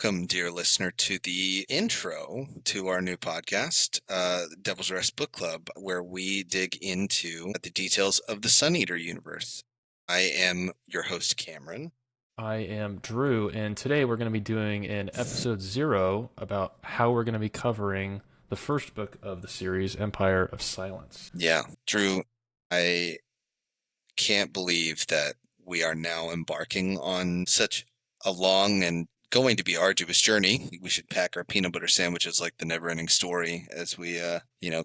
welcome, dear listener, to the intro to our new podcast, Devil's Rest Book Club, where we dig into the details of the Sun Eater universe. I am your host, Cameron. I am Drew, and today we're going to be doing an episode 0 about how we're going to be covering the first book of the series, Empire of Silence. Yeah, Drew, I can't believe that we are now embarking on such a long and going to be arduous journey. We should pack our peanut butter sandwiches like the never-ending story as we,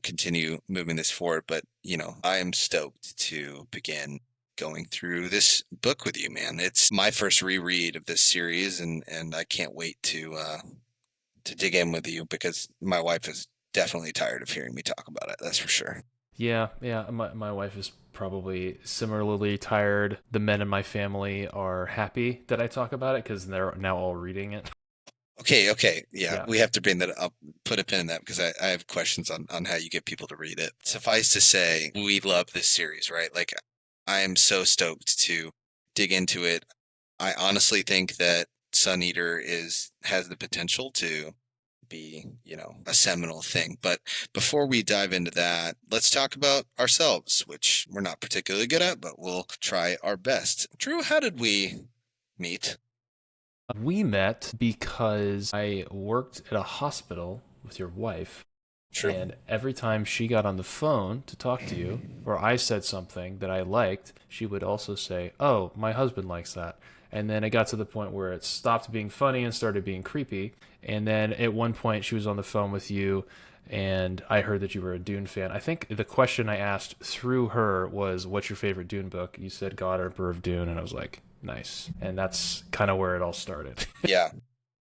continue moving this forward. But, I am stoked to begin going through this book with you, man. It's my first reread of this series, and I can't wait to dig in with you because my wife is definitely tired of hearing me talk about it. That's for sure. Yeah, my wife is probably similarly tired. The men in my family are happy that I talk about it because they're now all reading it. Okay. Yeah, Yeah. we have to bring that up, put a pin in that because I have questions on how you get people to read it. Suffice to say, we love this series, right? Like, I am so stoked to dig into it. I honestly think that Sun Eater has the potential to be, a seminal thing. But before we dive into that, let's talk about ourselves, which we're not particularly good at, but we'll try our best. Drew, how did we meet? We met because I worked at a hospital with your wife. True. And every time she got on the phone to talk to you, or I said something that I liked, she would also say, "Oh, my husband likes that." And then it got to the point where it stopped being funny and started being creepy. And then at one point, she was on the phone with you, and I heard that you were a Dune fan. I think the question I asked through her was, "What's your favorite Dune book?" You said God, Emperor of Dune, and I was like, "Nice." And that's kind of where it all started. Yeah. Yeah.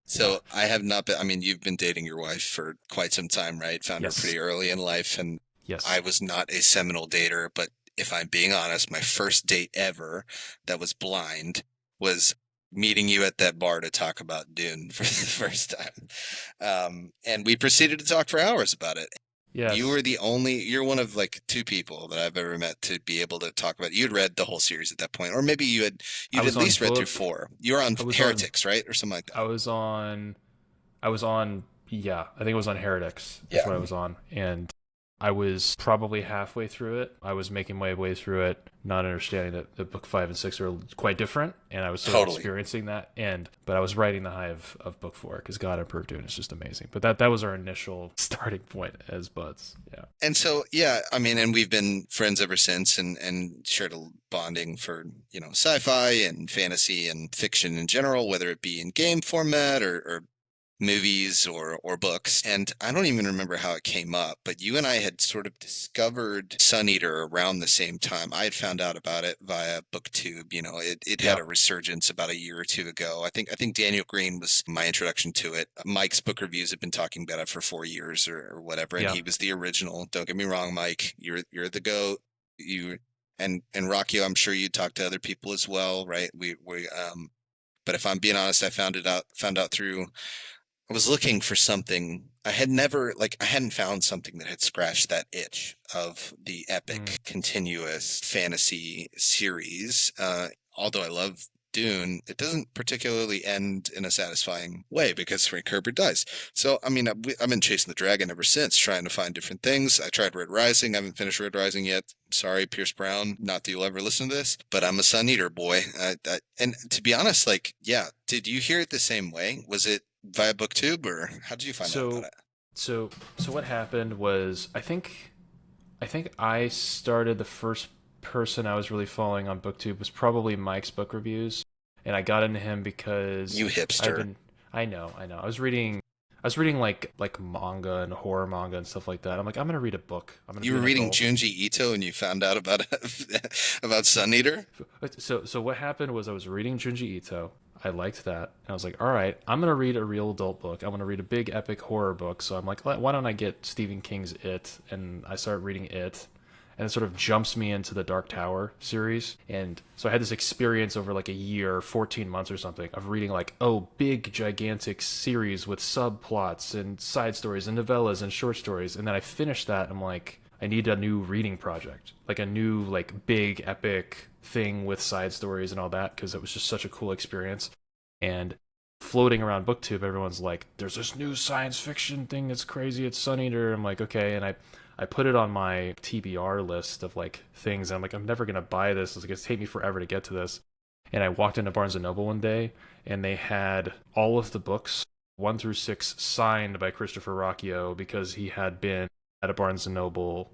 So I have not been, I mean, you've been dating your wife for quite some time, right? Found her Yes. pretty early in life, and I Yes. was not a seminal dater, but if I'm being honest, my first date ever that was blind was meeting you at that bar to talk about Dune for the first time. And we proceeded to talk for hours about it. Yes. You're one of like two people that I've ever met to be able to talk about. You'd read the whole series at that point, or maybe I you'd at was on least read through book. four. You were on I was on Heretics, right? Or something like I that. was on I was on yeah, I think it was on Heretics is Yeah. what I was on. And I was probably halfway through it. I was making my way through it, not understanding that book 5 and 6 are quite different, and I was sort of Totally. experiencing that. But I was riding the high of book 4 because God Emperor of Dune is just amazing. But that was our initial starting point as buds. Yeah. And so, yeah, I mean, and we've been friends ever since and shared a bonding for, sci-fi and fantasy and fiction in general, whether it be in game format or movies or books. And I don't even remember how it came up, but you and I had sort of discovered Sun Eater around the same time. I had found out about it via BookTube. It had Yeah. a resurgence about a year or two ago. I think Daniel Green was my introduction to it. Mike's book reviews have been talking about it for 4 years or whatever, and Yeah. he was the original. Don't get me wrong, Mike. You're the goat. You and Ruocchio, I'm sure you talked to other people as well, right? But if I'm being honest, I found out through I was looking for something. I hadn't found something that had scratched that itch of the Mm. epic, continuous fantasy series. Although I love Dune, it doesn't particularly end in a satisfying way because Frank Herbert dies. So, I mean, I've been chasing the dragon ever since, trying to find different things. I tried Red Rising. I haven't finished Red Rising yet. Sorry, Pierce Brown. Not that you'll ever listen to this, but I'm a Sun Eater boy. And to be honest, like, yeah, did you hear it the same way? Was it via BookTube, or how did you find out about So it? so so what happened was I think I started the first person I was really following on BookTube was probably Mike's book reviews, and I got into him because You I've hipster. been I know. I was reading like manga and horror manga and stuff like that. I'm like, I'm gonna read a book. I'm gonna You be were an reading adult. Junji Ito and you found out about about Sun Eater? So what happened was I was reading Junji Ito. I liked that. And I was like, all right, I'm gonna read a real adult book. I'm gonna read a big epic horror book. So I'm like, why don't I get Stephen King's It? And I start reading It, and it sort of jumps me into the Dark Tower series. And so I had this experience over like a year, 14 months or something, of reading like, oh, big gigantic series with subplots and side stories and novellas and short stories. And then I finished that. And I'm like, I need a new reading project, like a new like big epic thing with side stories and all that, because it was just such a cool experience. And floating around booktube, everyone's like, there's this new science fiction thing that's crazy, it's Sun Eater. I'm like, okay. And I put it on my TBR list of like things. I'm like, I'm never gonna buy this. It's like, it's take me forever to get to this. And I walked into Barnes and Noble one day, and they had all of the books 1 through 6 signed by Christopher Ruocchio because he had been at a Barnes and Noble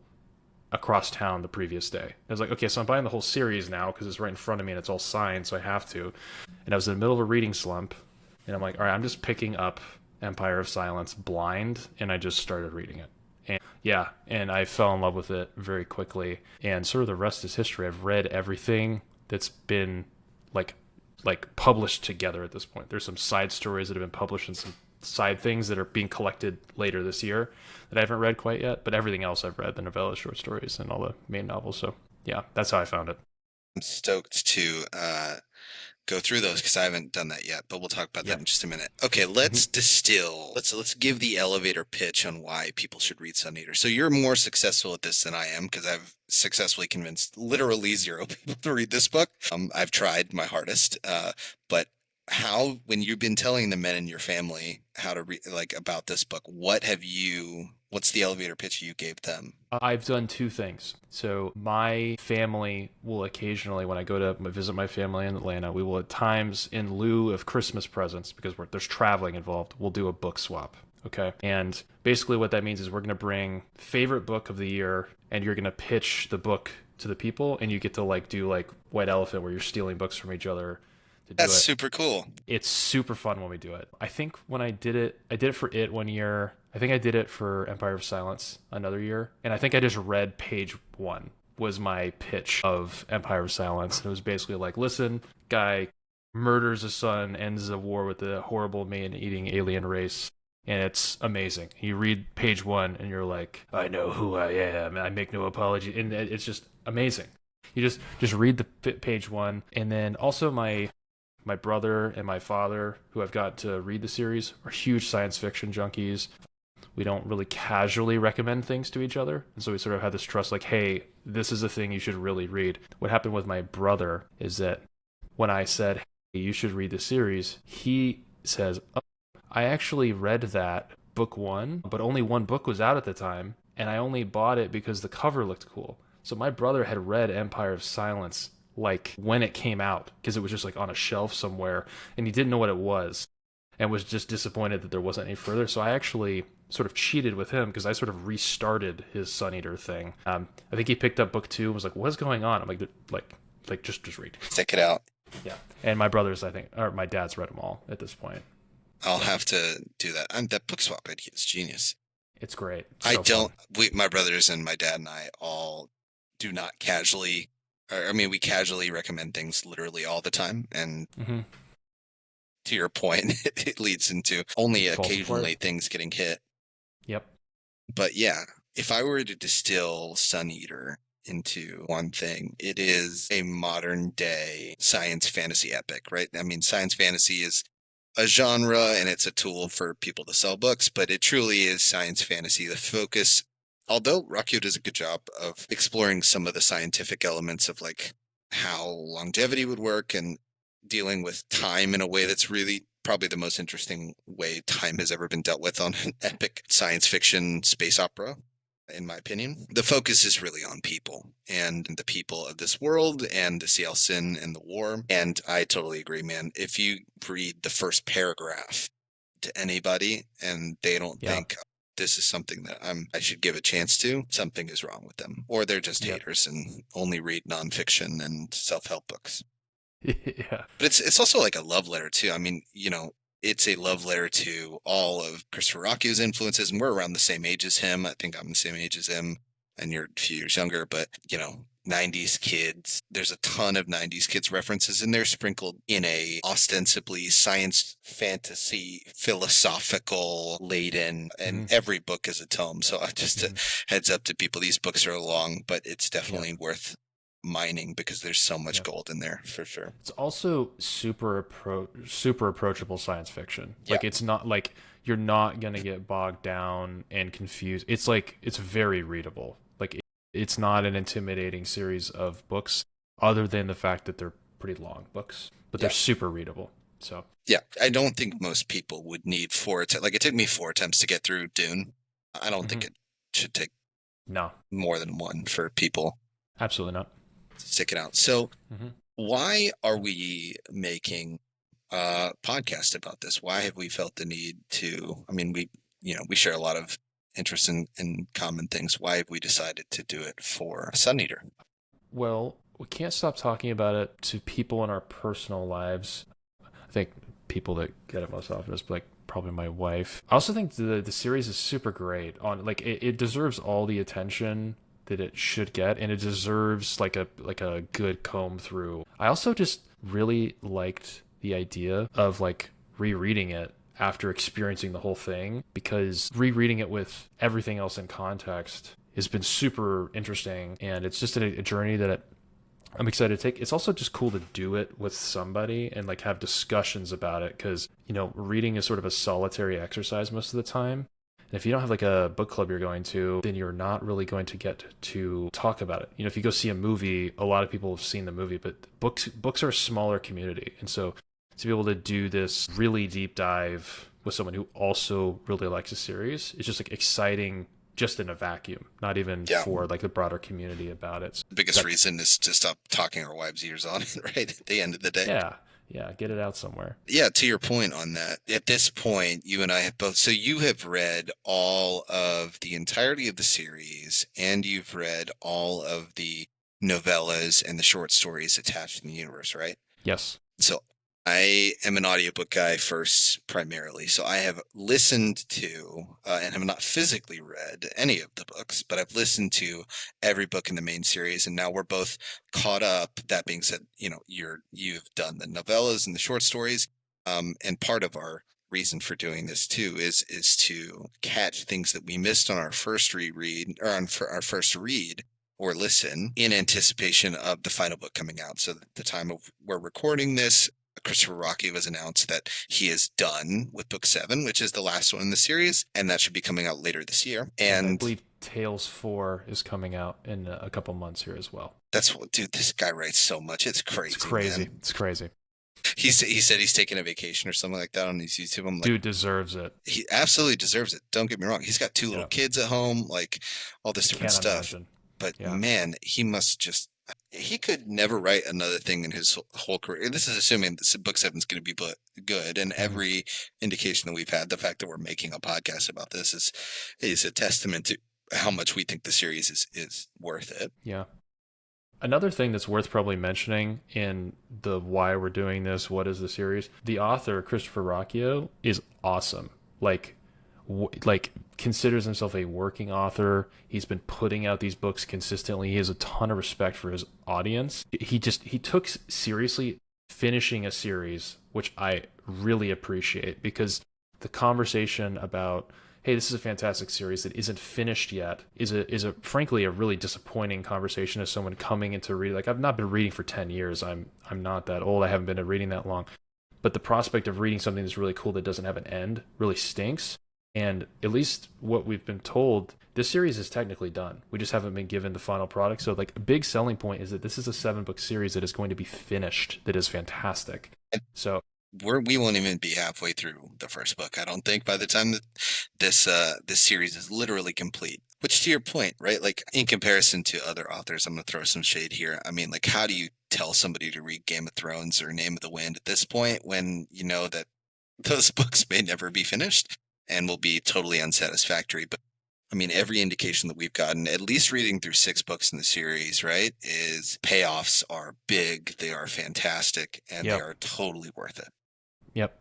across town the previous day. I was like, okay, so I'm buying the whole series now because it's right in front of me and it's all signed, so I have to. And I was in the middle of a reading slump, and I'm like, all right, I'm just picking up Empire of Silence blind, and I just started reading it. And yeah, and I fell in love with it very quickly. And sort of the rest is history. I've read everything that's been like published together at this point. There's some side stories that have been published and some side things that are being collected later this year that I haven't read quite yet, but everything else I've read, the novellas, short stories, and all the main novels. So yeah, that's how I found it. I'm stoked to go through those because I haven't done that yet, but we'll talk about that Yeah. in just a minute. Okay, Mm-hmm. let's distill. Let's give the elevator pitch on why people should read Sun Eater. So you're more successful at this than I am because I've successfully convinced literally zero people to read this book. I've tried my hardest, but how, when you've been telling the men in your family how to read, like about this book, what's the elevator pitch you gave them? I've done two things. So my family will occasionally, when I go to visit my family in Atlanta, we will at times, in lieu of Christmas presents, because there's traveling involved, we'll do a book swap. Okay. And basically what that means is we're going to bring favorite book of the year, and you're going to pitch the book to the people, and you get to like do like White Elephant where you're stealing books from each other to do That's it. super cool. It's super fun when we do it. I think when I did it for it one year. I think I did it for Empire of Silence another year, and I think I just read page one was my pitch of Empire of Silence. And it was basically like, listen, guy murders a son, ends a war with a horrible man-eating alien race, and it's amazing. You read page one, and you're like, I know who I am. I make no apology, and it's just amazing. You just read the page one, and then also my brother and my father, who I've got to read the series, are huge science fiction junkies. We don't really casually recommend things to each other. And so we sort of had this trust like, hey, this is a thing you should really read. What happened with my brother is that when I said, hey, you should read the series, he says, oh, I actually read that book one, but only one book was out at the time. And I only bought it because the cover looked cool. So my brother had read Empire of Silence like when it came out because it was just like on a shelf somewhere and he didn't know what it was and was just disappointed that there wasn't any further. So I actually sort of cheated with him because I sort of restarted his Sun Eater thing. I think he picked up book two and was like, "What's going on?" I'm like just read. Check it out. Yeah, and my brothers, I think, or my dad's read them all at this point. I'll So have to do that. That book swap idea is genius. it's great. It's I so don't, fun. my brothers and my dad and I all do not casually, or, I mean, we casually recommend things literally all the time. And Mm-hmm. to your point, it leads into only Falls apart. occasionally things getting hit. Yep. But yeah, if I were to distill Sun Eater into one thing, it is a modern day science fantasy epic, right? I mean, science fantasy is a genre and it's a tool for people to sell books, but it truly is science fantasy. The focus, although Ruocchio does a good job of exploring some of the scientific elements of like how longevity would work and dealing with time in a way that's really probably the most interesting way time has ever been dealt with on an epic science fiction space opera, in my opinion. The focus is really on people and the people of this world and the Ciel Sin and the war. And I totally agree, man. If you read the first paragraph to anybody and they don't Yeah. think this is something that I should give a chance to, something is wrong with them. Or they're just Yep. haters and only read nonfiction and self-help books. Yeah. But it's also like a love letter too. I mean, it's a love letter to all of Christopher Ruocchio's influences, and we're around the same age as him. I think I'm the same age as him, and you're a few years younger. But 90s kids. There's a ton of 90s kids references in there, sprinkled in a ostensibly science fantasy, philosophical laden, and Mm-hmm. every book is a tome. So just a Mm-hmm. heads up to people, these books are long, but it's Yep. definitely worth mining because there's so much Yep. gold in there for sure. It's also super approachable science fiction. Yeah. Like it's not like you're not gonna get bogged down and confused. It's like it's very readable. Like it's not an intimidating series of books, other than the fact that they're pretty long books, but they're Yeah. super readable. So, Yeah, I don't think most people would need four attempts. Like it took me 4 attempts to get through Dune. I don't think mhm. it should take No, more than one for people absolutely not. to stick it out. So Hmm. why are we making a podcast about this? Why have we felt the need to? I mean, we share a lot of interest in common things. Why have we decided to do it for Sun Eater? Well, we can't stop talking about it to people in our personal lives. I think people that get it most often is like probably my wife. I also think the series is super great. On like it deserves all the attention that it should get, and it deserves like a good comb through. I also just really liked the idea of like rereading it after experiencing the whole thing, because rereading it with everything else in context has been super interesting, and it's just a journey that I'm excited to take. It's also just cool to do it with somebody and like have discussions about it, because reading is sort of a solitary exercise most of the time. And if you don't have like a book club you're going to, then you're not really going to get to talk about it. If you go see a movie, a lot of people have seen the movie, but books are a smaller community, and so to be able to do this really deep dive with someone who also really likes a series, it's just like exciting just in a vacuum, not even Yeah, for like the broader community about it. So the biggest that reason is to stop talking our wives' ears on it, right? At the end of the day. Yeah, yeah, get it out somewhere. Yeah, to your point on that, at this point, you and I have both. So you have read all of the entirety of the series, and you've read all of the novellas and the short stories attached in the universe, right? Yes. So I am an audiobook guy first, primarily. So I have listened to and have not physically read any of the books, but I've listened to every book in the main series, and now we're both caught up. That being said, you've done the novellas and the short stories, and part of our reason for doing this too is to catch things that we missed on our first reread or on for our first read or listen in anticipation of the final book coming out. So at the time of we're recording this, Christopher Ruocchio has announced that he is done with book 7, which is the last one in the series, and that should be coming out later this year. And I And believe Tales 4 is coming out in a couple months here as well. that's what, dude, this guy writes so much. It's It's crazy, crazy. man. It's crazy. He said he's taking a vacation or something like that on his YouTube. I'm like, Dude deserves it. he absolutely deserves it. Don't get me wrong. He's got 2 little Yeah. kids at home, like all this different Can't stuff. imagine. But Yeah. man, he must just he could never write another thing in his whole career. This is assuming this book 7 is going to be good, and Hmm. every indication that we've had, the fact that we're making a podcast about this is a testament to how much we think the series is worth it. Yeah. Another thing that's worth probably mentioning in the why we're doing this, what is the series? The author, Christopher Ruocchio, is awesome. Like, like considers himself a working author. He's been putting out these books consistently. He has a ton of respect for his audience. He took seriously finishing a series, which I really appreciate, because the conversation about, hey, this is a fantastic series that isn't finished yet, is a frankly a really disappointing conversation as someone coming into read. Like, I've not been reading for 10 years. I'm not that old. I haven't been reading that long. But the prospect of reading something that's really cool that doesn't have an end really stinks. And at least what we've been told, this series is technically done. We just haven't been given the final product. So like a big selling point is that this is a 7 book series that is going to be finished, that is fantastic. And So we won't even be halfway through the first book, I don't think, by the time that this series is literally complete. Which, to your point, right? Like in comparison to other authors, I'm gonna throw some shade here. I mean, like, how do you tell somebody to read Game of Thrones or Name of the Wind at this point when you know that those books may never be finished and will be totally unsatisfactory? But I mean, every indication that we've gotten, at least reading through 6 books in the series, right, is payoffs are big, they are fantastic, and they yep, are totally worth it. yep,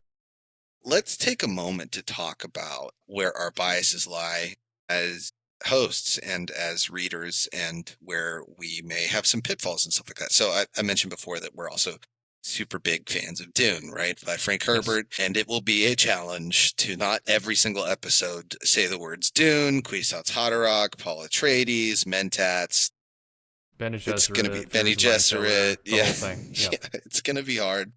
Let's take a moment to talk about where our biases lie as hosts and as readers, and where we may have some pitfalls and stuff like that. So I mentioned before that we're also super big fans of Dune, right, by Frank yes. Herbert, and it will be a challenge to not every single episode say the words Dune, Kwisatz Haderach, Paul Atreides, Mentats. Bene It's going to be Gesserit, Benny Fears of My Gesserit. Killer, the Yeah. whole thing. Yeah, Yep, it's going to be hard.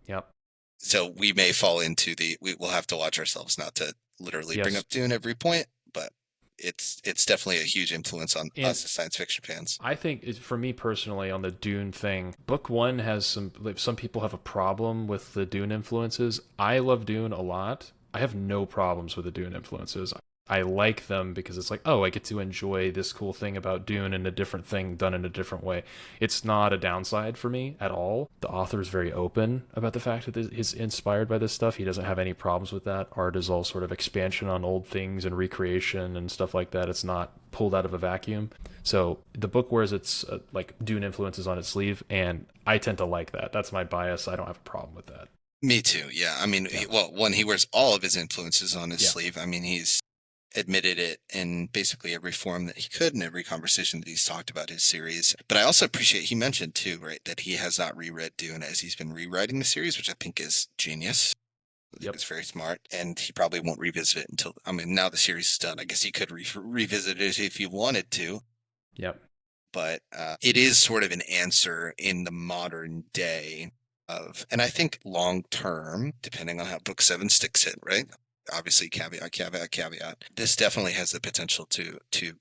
yep, So we may fall into we will have to watch ourselves not to literally bring yes. up Dune every point, but it's definitely a huge influence on And us as science fiction fans. I think for me personally on the Dune thing, book one has some people have a problem with the Dune influences. I love Dune a lot. I have no problems with the Dune influences. I like them because it's like, oh, I get to enjoy this cool thing about Dune and a different thing done in a different way. It's not a downside for me at all. The author is very open about the fact that he's inspired by this stuff. He doesn't have any problems with that. Art is all sort of expansion on old things and recreation and stuff like that. It's not pulled out of a vacuum. So the book wears its like Dune influences on its sleeve, and I tend to like that. That's my bias. I don't have a problem with that. Me too. Yeah. I mean, Yeah, well, one, he wears all of his influences on his yeah, sleeve. I mean, he's admitted it in basically every form that he could in every conversation that he's talked about his series. But I also appreciate he mentioned too, right, that he has not reread Dune as he's been rewriting the series, which I think is genius. I think yep, it's very smart, and he probably won't revisit it until, I mean, now the series is done. I guess he could revisit it if he wanted to, yep, but it is sort of an answer in the modern day of, and I think long term, depending on how book seven sticks it, right? Obviously, caveat, caveat, caveat. This definitely has the potential to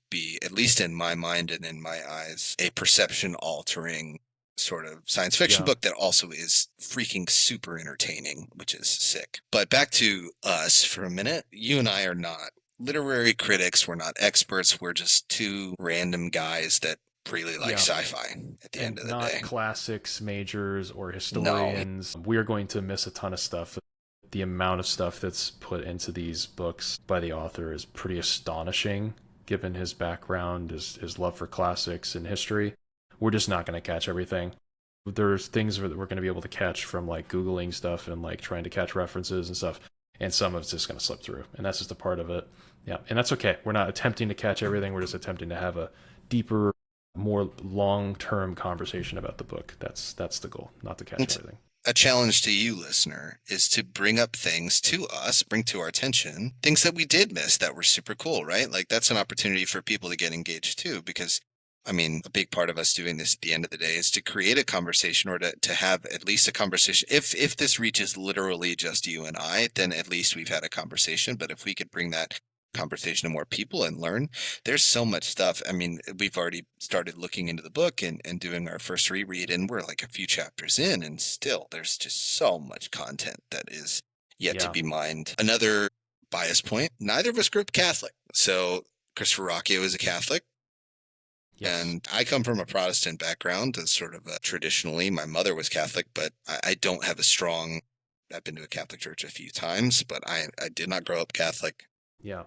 be, at least in my mind and in my eyes, a perception altering sort of science fiction yeah, book that also is freaking super entertaining, which is sick. But back to us for a minute. You and I are not literary critics. We're not experts. We're just two random guys that really like yeah. sci-fi at the end And of the not day. classics, majors, or No, historians. We are going to miss a ton of stuff. The amount of stuff that's put into these books by the author is pretty astonishing, given his background, his love for classics and history. We're just not going to catch everything. There's things that we're going to be able to catch from like Googling stuff and like trying to catch references and stuff. And some of it's just going to slip through. And that's just a part of it. Yeah. And that's okay. We're not attempting to catch everything. We're just attempting to have a deeper, more long-term conversation about the book. That's the goal, not to catch it's everything. a challenge to you, listener, is to bring up things to us, bring to our attention, things that we did miss that were super cool, right? Like that's an opportunity for people to get engaged too, because I mean, a big part of us doing this at the end of the day is to create a conversation or to have at least a conversation. If this reaches literally just you and I, then at least we've had a conversation. But if we could bring that conversation to more people and learn, there's so much stuff. I mean, we've already started looking into the book and doing our first reread, and we're like a few chapters in, and still there's just so much content that is yet to Yeah. be mined. Another bias point, neither of us grew up Catholic. So Christopher Ruocchio is a Catholic. Yes. And I come from a Protestant background, as sort of traditionally. My mother was Catholic, but I don't have a strong. I've been to a Catholic church a few times, but I did not grow up Catholic. Yeah.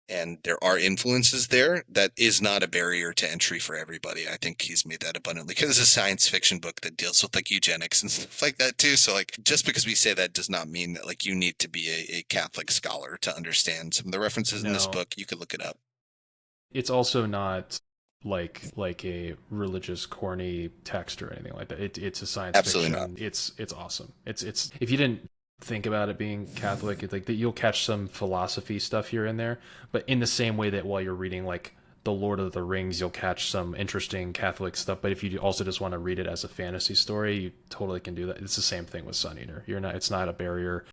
And there are influences there. That is not a barrier to entry for everybody. I think he's made that abundantly because it's a science fiction book that deals with like eugenics and stuff like that too. So like just because we say that does not mean that like you need to be a Catholic scholar to understand some of the references in this No. book. You could look it up. It's also not like a religious corny text or anything like that. It's a science Absolutely not. fiction. It's awesome. It's if you didn't think about it being Catholic, it's like that you'll catch some philosophy stuff here and there, but in the same way that while you're reading like the Lord of the Rings, you'll catch some interesting Catholic stuff. But if you also just want to read it as a fantasy story, you totally can do that. It's the same thing with Sun Eater. You're not. It's not a barrier,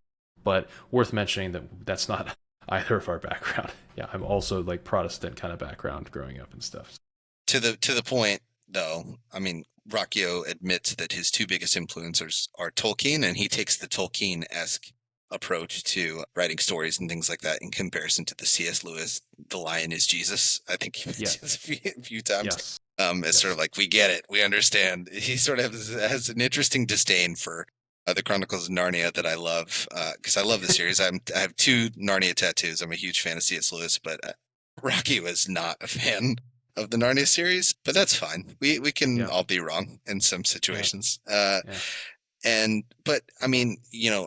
but worth mentioning that that's not either of our background. Yeah, I'm also like Protestant kind of background growing up and stuff. To the point, though, I mean, Ruocchio admits that his two biggest influencers are Tolkien, and he takes the Tolkien-esque approach to writing stories and things like that in comparison to the C.S. Lewis, The Lion is Jesus. I think he Yeah. mentions a few times. Yes. It's sort of Yes. like, we get it, we understand. He sort of has an interesting disdain for the Chronicles of Narnia that I love, because I love the series. I have two Narnia tattoos. I'm a huge fan of C.S. Lewis, but Rocky was not a fan of the Narnia series, but that's fine. We can Yeah. all be wrong in some Yeah. situations. Yeah. And but I mean,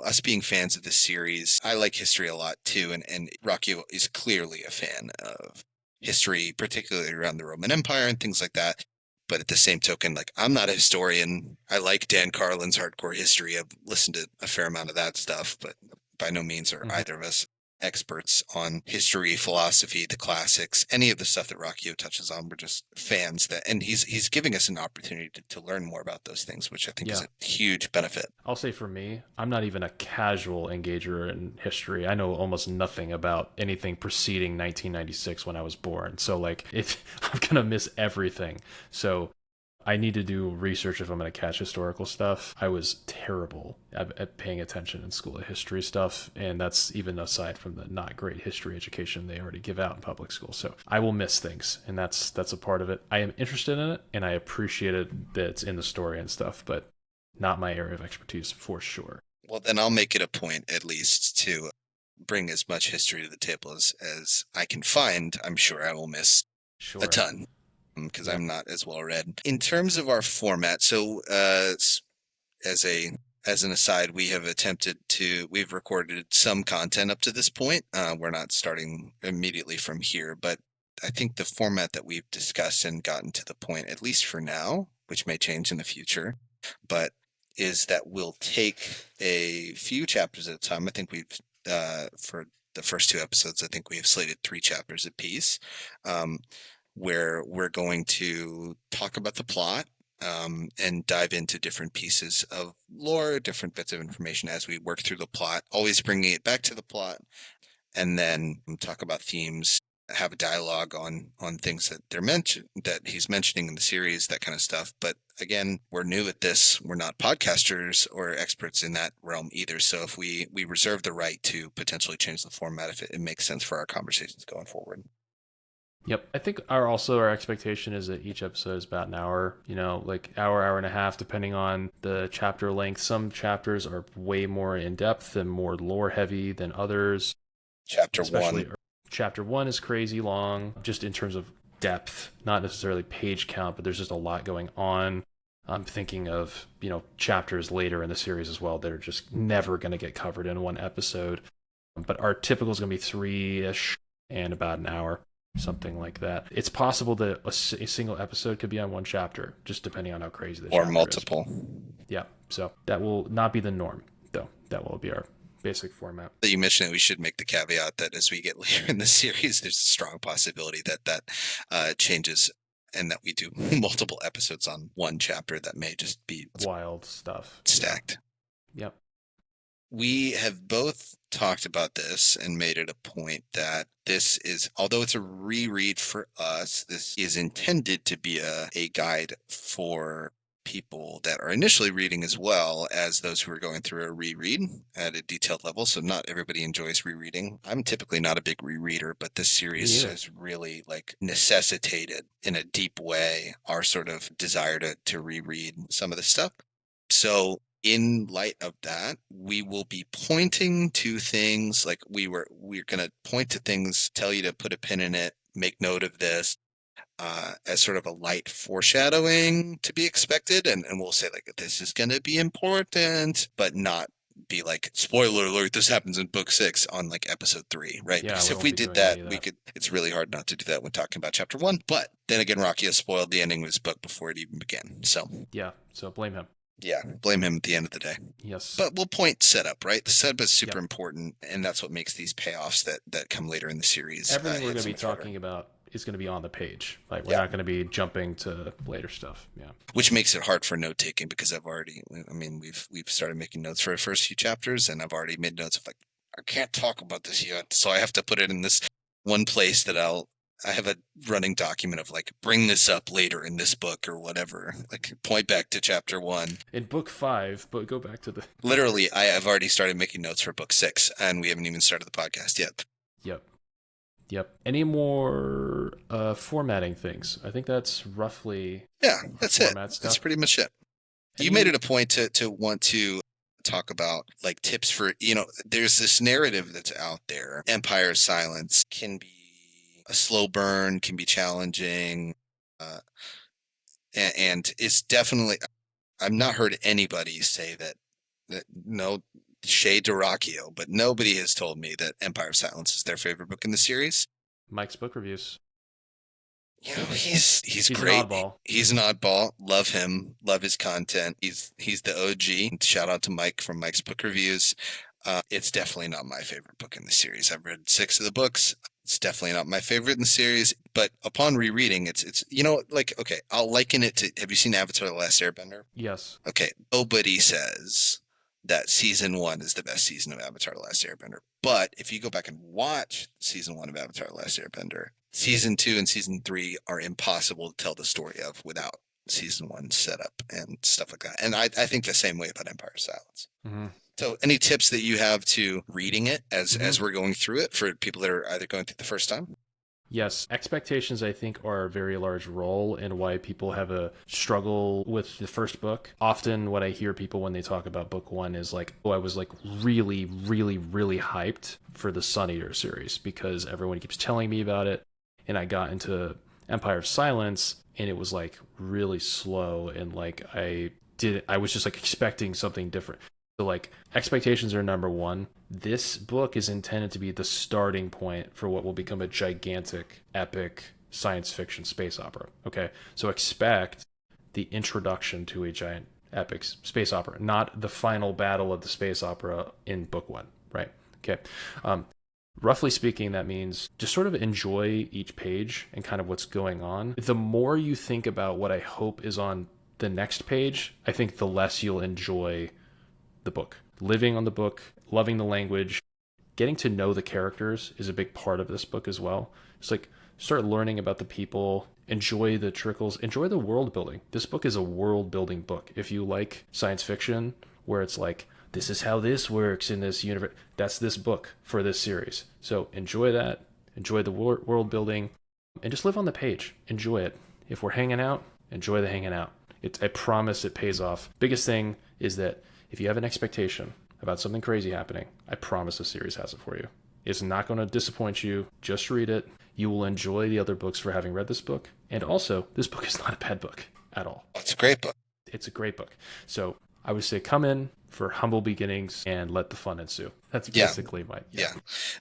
us being fans of this series, I like history a lot too, and Rocky is clearly a fan of history, particularly around the Roman Empire and things like that. But at the same token, like I'm not a historian. I like Dan Carlin's hardcore history. I've listened to a fair amount of that stuff, but by no means are Hmm. either of us. experts on history, philosophy, the classics, any of the stuff that Ruocchio touches on. We're just fans that, and he's giving us an opportunity to learn more about those things, which I think is Yeah. a huge benefit. I'll say for me, I'm not even a casual engager in history. I know almost nothing about anything preceding 1996 when I was born. So like, if I'm gonna miss everything. So I need to do research if I'm going to catch historical stuff. I was terrible at paying attention in school to history stuff, and that's even aside from the not great history education they already give out in public school. So I will miss things, and that's a part of it. I am interested in it, and I appreciate it that it's in the story and stuff, but not my area of expertise for sure. Well, then I'll make it a point at least to bring as much history to the table as I can find. I'm sure I will miss a Sure. ton because Yep. I'm not as well read. In terms of our format, so as a as an aside, we've recorded some content up to this point. We're not starting immediately from here, but I think the format that we've discussed and gotten to the point, at least for now, which may change in the future, but is that we'll take a few chapters at a time. I think for the first two episodes, I think we have slated 3 chapters apiece, um, where we're going to talk about the plot, and dive into different pieces of lore, different bits of information as we work through the plot, always bringing it back to the plot, and then talk about themes, have a dialogue on things that he's mentioning in the series, that kind of stuff. But again, we're new at this. We're not podcasters or experts in that realm either. So if we reserve the right to potentially change the format if it makes sense for our conversations going forward. Yep. I think our expectation is that each episode is about an hour, like hour and a half, depending on the chapter length. Some chapters are way more in depth and more lore heavy than others, Chapter especially one. chapter one is crazy long, just in terms of depth, not necessarily page count, but there's just a lot going on. I'm thinking of, chapters later in the series as well that are just never going to get covered in one episode. But our typical is going to be three ish and about an hour, something like that. It's possible that a single episode could be on one chapter, just depending on how crazy the Or chapter is. multiple. Yeah, so that will not be the norm, though. That will be our basic format. That you mentioned it, we should make the caveat that as we get later in the series, there's a strong possibility that changes and that we do multiple episodes on one chapter that may just be Wild stuff. stacked. Yeah. Yep. We have both talked about this and made it a point that this is, although it's a reread for us, this is intended to be a guide for people that are initially reading as well as those who are going through a reread at a detailed level. So not everybody enjoys rereading. I'm typically not a big rereader, but this Me series neither. has really like necessitated in a deep way our sort of desire to reread some of the stuff. So in light of that, we will be pointing to things like we're going to point to things, tell you to put a pin in it, make note of this, as sort of a light foreshadowing to be expected. And we'll say like, this is going to be important, but not be like, spoiler alert, this happens in book 6 on like episode 3, right? Yeah, Because we if won't we be did doing that, any of that. it's really hard not to do that when talking about chapter 1. But then again, Rocky has spoiled the ending of his book before it even began. So Yeah, so blame him. yeah, blame him at the end of the day. Yes. But we'll point setup, right? The setup is super Yep. important, and that's what makes these payoffs that come later in the series Everything we're hit going to so be much harder. talking about is going to be on the page. Like, we're Yeah, not going to be jumping to later stuff. Yeah. which makes it hard for note taking because I mean, we've started making notes for the first few chapters, and I've already made notes of like, I can't talk about this yet, so I have to put it in this one place that I have a running document of like, bring this up later in this book or whatever. Like, point back to chapter 1. In book 5, but go back to the. Literally, I have already started making notes for book 6, and we haven't even started the podcast yet. Yep. Yep. Any more formatting things? I think that's roughly Yeah, our that's it. format That's stuff. pretty much it. You made Any it a point to want to talk about like tips for, there's this narrative that's out there. Empire silence can be a slow burn, can be challenging, uh, and it's definitely, I've not heard anybody say that no shade to Ruocchio, but nobody has told me that Empire Silence is their favorite book in the series. Mike's book reviews? He's He's an great. oddball. He's an oddball. Love him. Love his content. He's the OG. Shout out to Mike from Mike's Book Reviews. It's definitely not my favorite book in the series. I've read 6 of the books. It's definitely not my favorite in the series, but upon rereading, it's like, okay, I'll liken it to, have you seen Avatar: The Last Airbender? Yes. Okay, nobody says that season 1 is the best season of Avatar: The Last Airbender. But if you go back and watch season 1 of Avatar: The Last Airbender, season 2 and season 3 are impossible to tell the story of without season 1 setup and stuff like that. And I think the same way about Empire of Silence. Mm-hmm. So any tips that you have to reading it Mm-hmm. as we're going through it for people that are either going through the first time? Yes, expectations I think are a very large role in why people have a struggle with the first book. Often what I hear people when they talk about book 1 is like, "Oh, I was like really really really hyped for the Sun Eater series because everyone keeps telling me about it and I got into Empire of Silence and it was like really slow and like I was just like expecting something different." So like expectations are number one. This book is intended to be the starting point for what will become a gigantic, epic science fiction space opera. Okay, so expect the introduction to a giant epic space opera, not the final battle of the space opera in book 1. Right? Okay. Um, Roughly speaking, that means just sort of enjoy each page and kind of what's going on. The more you think about what I hope is on the next page, I think the less you'll enjoy the book. Living on the book, loving the language, getting to know the characters is a big part of this book as well. It's like start learning about the people, enjoy the trickles, enjoy the world building. This book is a world building book. If you like science fiction where it's like this is how this works in this universe, that's this book for this series. So enjoy that, enjoy the world building, and just live on the page. Enjoy it. If we're hanging out, enjoy the hanging out. I promise it pays off. Biggest thing is that if you have an expectation about something crazy happening, I promise the series has it for you. It's not going to disappoint you. Just read it. You will enjoy the other books for having read this book. And also, this book is not a bad book at all. Oh, it's a great book. It's a great book. So I would say come in for humble beginnings and let the fun ensue. That's Yeah, basically my, yeah.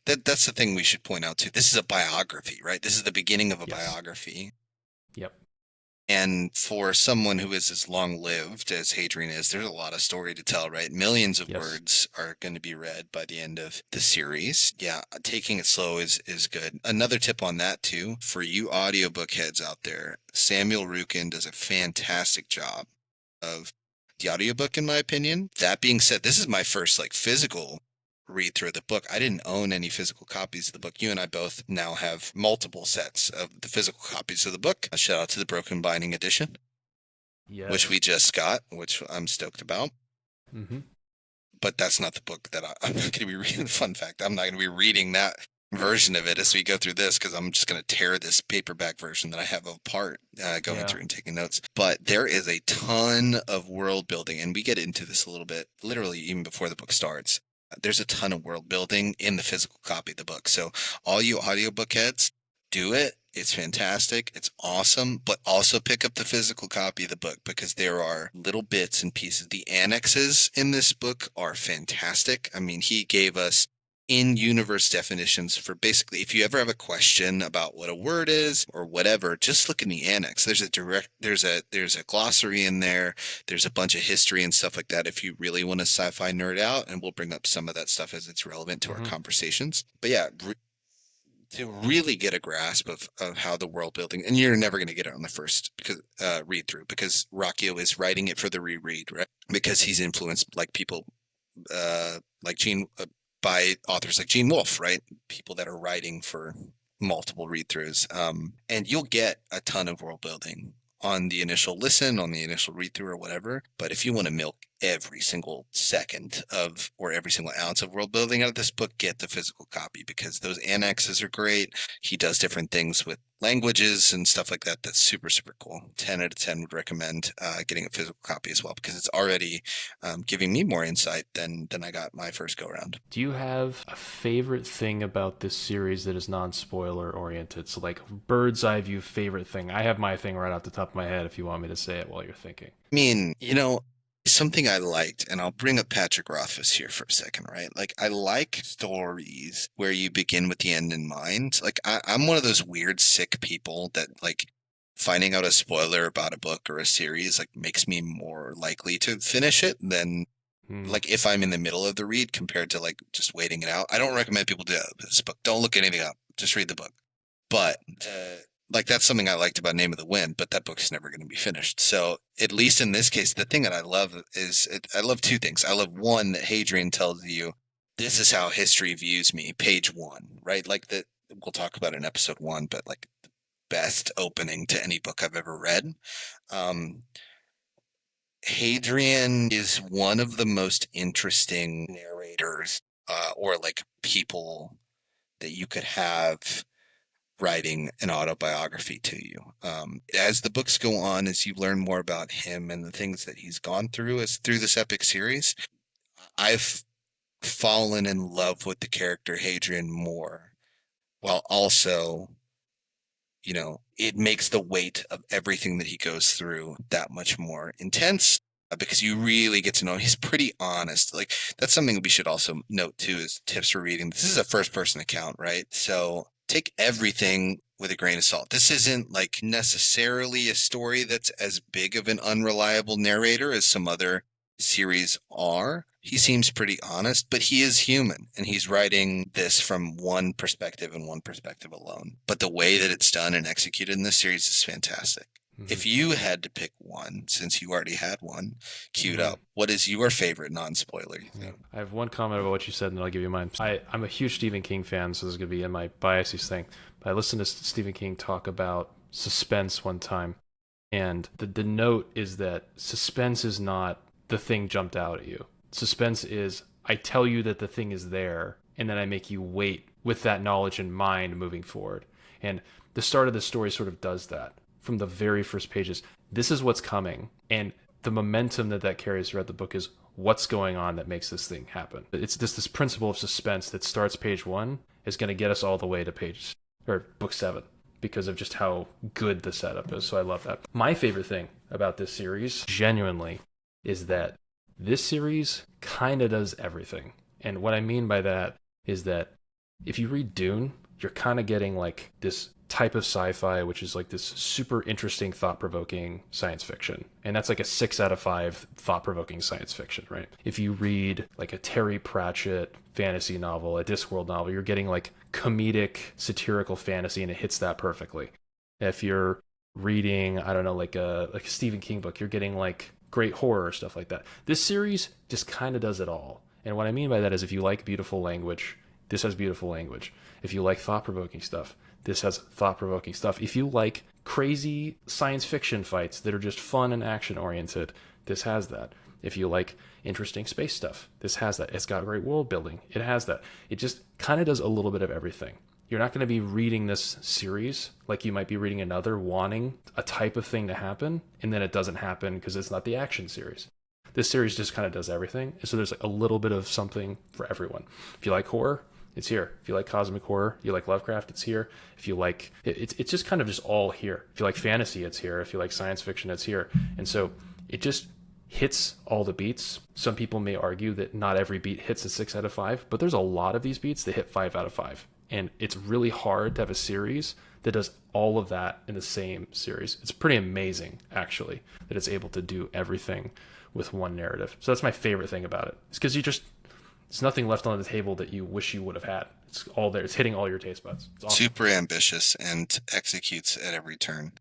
yeah. That's the thing we should point out too. This is a biography, right? This is the beginning of a Yes. biography. Yep. And for someone who is as long-lived as Hadrian is, there's a lot of story to tell, right? Millions of Yes. words are going to be read by the end of the series. Yeah, taking it slow is good. Another tip on that too, for you audiobook heads out there, Samuel Rukin does a fantastic job of the audiobook, in my opinion. That being said, this is my first like physical read through the book. I didn't own any physical copies of the book. You and I both now have multiple sets of the physical copies of the book. A shout out to the Broken Binding edition, which we Yes. just got, which I'm stoked about. Mm-hmm. But that's not the book that I'm not going to be reading. Fun fact, I'm not going to be reading that version of it as we go through this because I'm just going to tear this paperback version that I have apart going Yeah. through and taking notes. But there is a ton of world building, and we get into this a little bit, literally even before the book starts. There's a ton of world building in the physical copy of the book. So all you audiobook heads, do it. It's fantastic. It's awesome. But also pick up the physical copy of the book because there are little bits and pieces. The annexes in this book are fantastic. I mean, he gave us in-universe definitions for basically if you ever have a question about what a word is or whatever, just look in the annex. There's a glossary in there. There's a bunch of history and stuff like that if you really want to sci-fi nerd out, and we'll bring up some of that stuff as it's relevant to our Mm-hmm. conversations. But yeah, to really get a grasp of how the world building, and you're never going to get it on the first because read through because Ruocchio is writing it for the reread, right? Because he's influenced like people like Gene by authors like Gene Wolfe, right? People that are writing for multiple read throughs. And you'll get a ton of world building on the initial listen, on the initial read through or whatever. But if you want to milk every single second of or every single ounce of world building out of this book, get the physical copy because those annexes are great. He does different things with languages and stuff like that. That's super, super cool. 10 out of 10 would recommend getting a physical copy as well because it's already giving me more insight than I got my first go around. Do you have a favorite thing about this series that is non-spoiler oriented? So like bird's eye view favorite thing. I have my thing right off the top of my head if you want me to say it while you're thinking. I mean, something I liked, and I'll bring up Patrick Rothfuss here for a second, right? Like, I like stories where you begin with the end in mind. Like, I'm one of those weird, sick people that, like, finding out a spoiler about a book or a series, like, makes me more likely to finish it than Hmm. like if I'm in the middle of the read compared to like just waiting it out. I don't recommend people do this book. Don't look anything up. Just read the book. But like that's something I liked about Name of the Wind, but that book's never going to be finished. So at least in this case, the thing that I love is I love two things. I love one that Hadrian tells you, this is how history views me, page one, right? Like that we'll talk about in episode one, but like the best opening to any book I've ever read. Um, Hadrian is one of the most interesting narrators or like people that you could have writing an autobiography to you. As the books go on, as you learn more about him and the things that he's gone through as through this epic series, I've fallen in love with the character Hadrian more, while also, it makes the weight of everything that he goes through that much more intense because you really get to know him. He's pretty honest. Like that's something we should also note too is tips for reading. This is a first person account, right? So take everything with a grain of salt. This isn't like necessarily a story that's as big of an unreliable narrator as some other series are. He seems pretty honest, but he is human and he's writing this from one perspective and one perspective alone. But the way that it's done and executed in this series is fantastic. Hmm. If you had to pick one, since you already had one queued Hmm. up, what is your favorite non-spoiler Yeah. thing? I have one comment about what you said, and then I'll give you mine. I'm a huge Stephen King fan, so this is going to be in my biases thing. But I listened to Stephen King talk about suspense one time, and the note is that suspense is not the thing jumped out at you. Suspense is I tell you that the thing is there, and then I make you wait with that knowledge in mind moving forward. And the start of the story sort of does that from the very first pages. This is what's coming, and the momentum that carries throughout the book is what's going on that makes this thing happen. It's this principle of suspense that starts page one is going to get us all the way to page or book seven because of just how good the setup is. So I love that. My favorite thing about this series, genuinely, is that this series kind of does everything. And what I mean by that is that if you read Dune, you're kind of getting like this type of sci-fi, which is like this super interesting, thought-provoking science fiction. And that's like a 6 out of 5 thought-provoking science fiction, right? If you read like a Terry Pratchett fantasy novel, a Discworld novel, you're getting like comedic, satirical fantasy, and it hits that perfectly. If you're reading, I don't know, like a Stephen King book, you're getting like great horror stuff like that. This series just kind of does it all. And what I mean by that is if you like beautiful language, this has beautiful language. If you like thought provoking stuff, this has thought provoking stuff. If you like crazy science fiction fights that are just fun and action oriented, this has that. If you like interesting space stuff, this has that. It's got great world building. It has that. It just kind of does a little bit of everything. You're not going to be reading this series like you might be reading another, wanting a type of thing to happen, and then it doesn't happen because it's not the action series. This series just kind of does everything. So there's like a little bit of something for everyone. If you like horror, it's here. If you like cosmic horror, you like Lovecraft, it's here. If you like, it's just kind of just all here. If you like fantasy, it's here. If you like science fiction, it's here. And so it just hits all the beats. Some people may argue that not every beat hits a 6 out of 5, but there's a lot of these beats that hit 5 out of 5. And it's really hard to have a series that does all of that in the same series. It's pretty amazing, actually, that it's able to do everything with one narrative. So that's my favorite thing about it. It's because there's nothing left on the table that you wish you would have had. It's all there. It's hitting all your taste buds. It's awesome. Super ambitious and executes at every turn.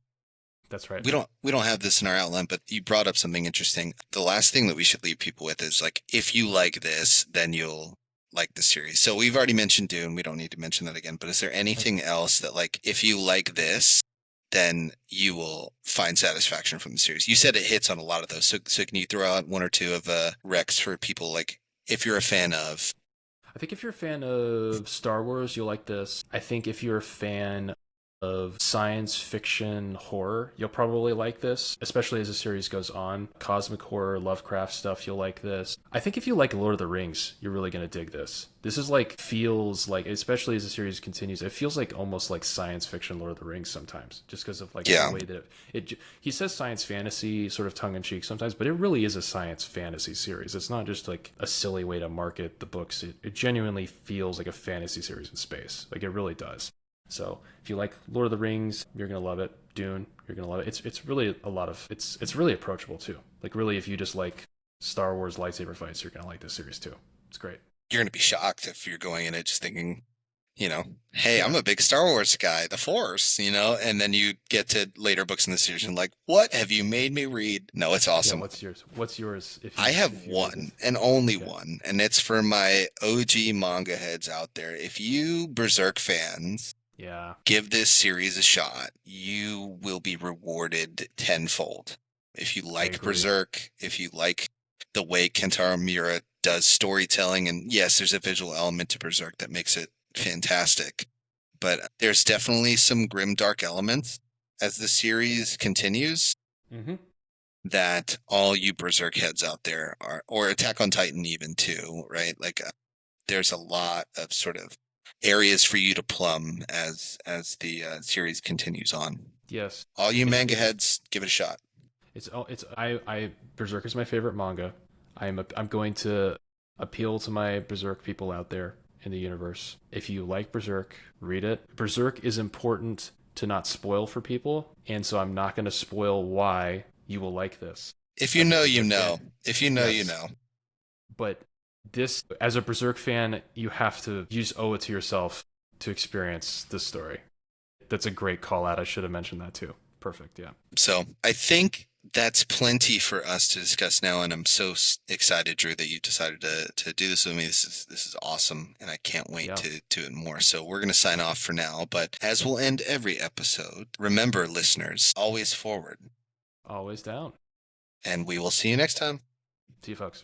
That's right. We don't have this in our outline, but you brought up something interesting. The last thing that we should leave people with is like if you like this, then you'll like the series. So we've already mentioned Dune. We don't need to mention that again, but is there anything else that like if you like this, then you will find satisfaction from the series? You said it hits on a lot of those. So can you throw out one or two of recs for people like if you're a fan of I think if you're a fan of Star Wars, you'll like this. I think if you're a fan of science fiction horror, you'll probably like this, especially as the series goes on. Cosmic horror, Lovecraft stuff, you'll like this. I think if you like Lord of the Rings, you're really going to dig this. This is like, feels like, especially as the series continues, it feels like almost like science fiction Lord of the Rings sometimes, just because of like the yeah, way that he says science fantasy sort of tongue in cheek sometimes, but it really is a science fantasy series. It's not just like a silly way to market the books. It genuinely feels like a fantasy series in space. Like it really does. So if you like Lord of the Rings, you're gonna love it. Dune, you're gonna love it. It's really a lot of it's really approachable too. Like really, if you just like Star Wars lightsaber fights, you're gonna like this series too. It's great. You're going to be shocked if you're going in it just thinking, hey, I'm Yeah, a big Star Wars guy, the Force, and then you get to later books in the series and like, what have you made me read? No, it's yeah. awesome. What's yours? What's yours? I have If you read one this, and only okay, one, and it's for my OG manga heads out there. If you Berserk fans yeah, give this series a shot, you will be rewarded tenfold. If you I like agree. Berserk, if you like the way Kentaro Miura does storytelling, and yes, there's a visual element to Berserk that makes it fantastic, but there's definitely some grim, dark elements as the series continues Mm-hmm. that all you Berserk heads out there are, or Attack on Titan even too, right? Like there's a lot of sort of areas for you to plumb as the series continues on. Yes, All you it's manga it's heads, give it a shot. it's I Berserk is my favorite manga. I'm going to appeal to my Berserk people out there in the universe. If you like Berserk, read it. Berserk is important to not spoil for people, and so I'm not going to spoil why you will like this If you as a know, you Berserk fan. know. If you know, you Yes, know. but this as a Berserk fan, you just owe it to yourself to experience this story. That's a great call out. I should have mentioned that too. Perfect. Yeah. So I think that's plenty for us to discuss now, and I'm so excited, Drew, that you decided to do this with me. This is awesome, and I can't wait Yeah. to do it more. So we're gonna sign off for now, but as we'll end every episode, remember, listeners, always forward, Always down. and we will see you next time. See you folks.